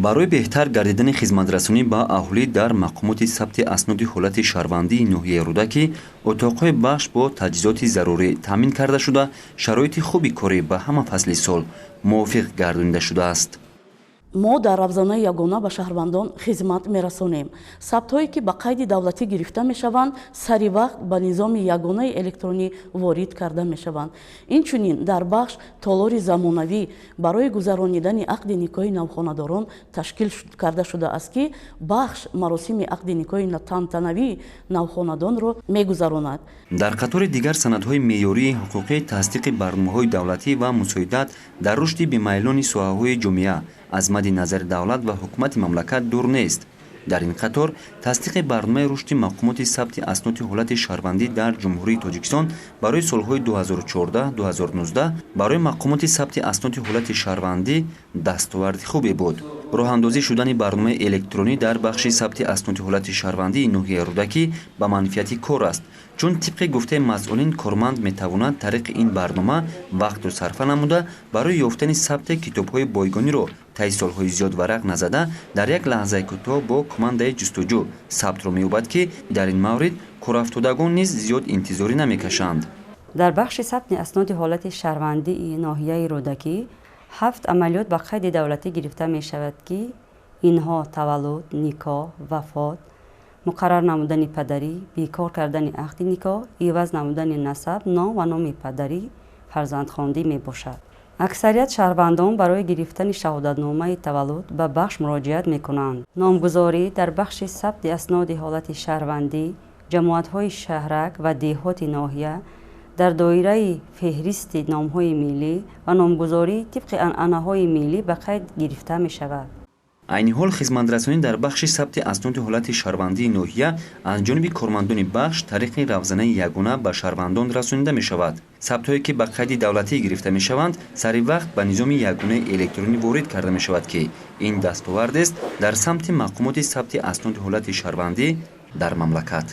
барои беҳтар гардидани хизматрасонӣ ба аҳолӣ дар мақомоти сабти асноди ҳолати шаҳрвандии ноҳияи рӯдакӣ отоқҳои бахш бо таҷҳизоти зарурӣ таъмин карда шуда шароити хуби корӣ ба ҳама фасли сол мувофиқ гардонида шудааст. мо дар равзанаи ягона ба шаҳрвандон хизмат мерасонем. Сабтҳое ки ба қайди давлатӣ гирифта мешаванд сари вақт ба низоми ягонаи электронӣ ворид карда мешаванд. Инчунин дар бахш толори замонавӣ барои гузаронидани ақди никоҳи навхонадорон ташкил карда шудааст ки бахш маросими ақди никоҳи тантанавии навхонадонро мегузаронад. дар қатори дигар санадҳои меъёрии ҳуқуқӣ тасдиқи барномаҳои давлатӣ ва мусоидат дар рушди бемайлони соҳаҳои ҷомеа аз мадди назари давлат ва ҳукумати мамлакат дур нест. дар ин қатор тасдиқи барномаи рушди мақомоти сабти асноди ҳолати шаҳрвандӣ дар ҷумҳурии Тоҷикистон барои солҳои 2014-2019 барои мақомоти сабти асноди ҳолати шаҳрвандӣ дастоварди хубе буд. роҳандозӣ шудани барномаи электронӣ дар бахши сабти асноди ҳолати шаҳрвандии ноҳияи рӯдакӣ ба манфиати кор аст, чун тибқи гуфтаи масъулин корманд метавонад тариқи ин барнома вақтро сарфа намуда барои ёфтани сабти китобҳои бойгониро таи солҳои зиёд варақ назада дар як лаҳзаи кӯтоҳ бо командаи ҷустуҷӯ сабтро меёбад ки дар ин маврид корафтодагон низ зиёд интизорӣ намекашанд. дар бахши сабти асноди ҳолати шаҳрвандии ноҳияи рӯдакӣ 7 амалиёт ба қайди давлатӣ гирифта мешавад ки инҳо таваллуд, никоҳ, вафот, муқаррар намудани падарӣ, бекор кардани ақди никоҳ, иваз намудани насаб, ном ва номи падарӣ, фарзандхондӣ мебошад. аксарият шаҳрвандон барои гирифтани шаҳодатномаи таваллуд ба бахш муроҷиат мекунанд. номгузорӣ дар бахши сабти асноди ҳолати шаҳрвандӣ ҷамоатҳои шаҳрак ва деҳоти ноҳия дар доираи феҳристи номҳои миллӣ ва номгузорӣ тибқи анъанаҳои миллӣ ба қайд гирифта мешавад. айни ҳол хизматрасонӣ дар бахши сабти асноди ҳолати шаҳрвандии ноҳия аз ҷониби кормандони бахш тариқи равзанаи ягона ба шаҳрвандон расонида мешавад. сабтҳое ки ба қайди давлатӣ гирифта мешаванд сари вақт ба низоми ягонаи электронӣ ворид карда мешавад ки ин дастовардест дар самти мақомоти сабти асноди ҳолати шаҳрвандӣ дар мамлакат.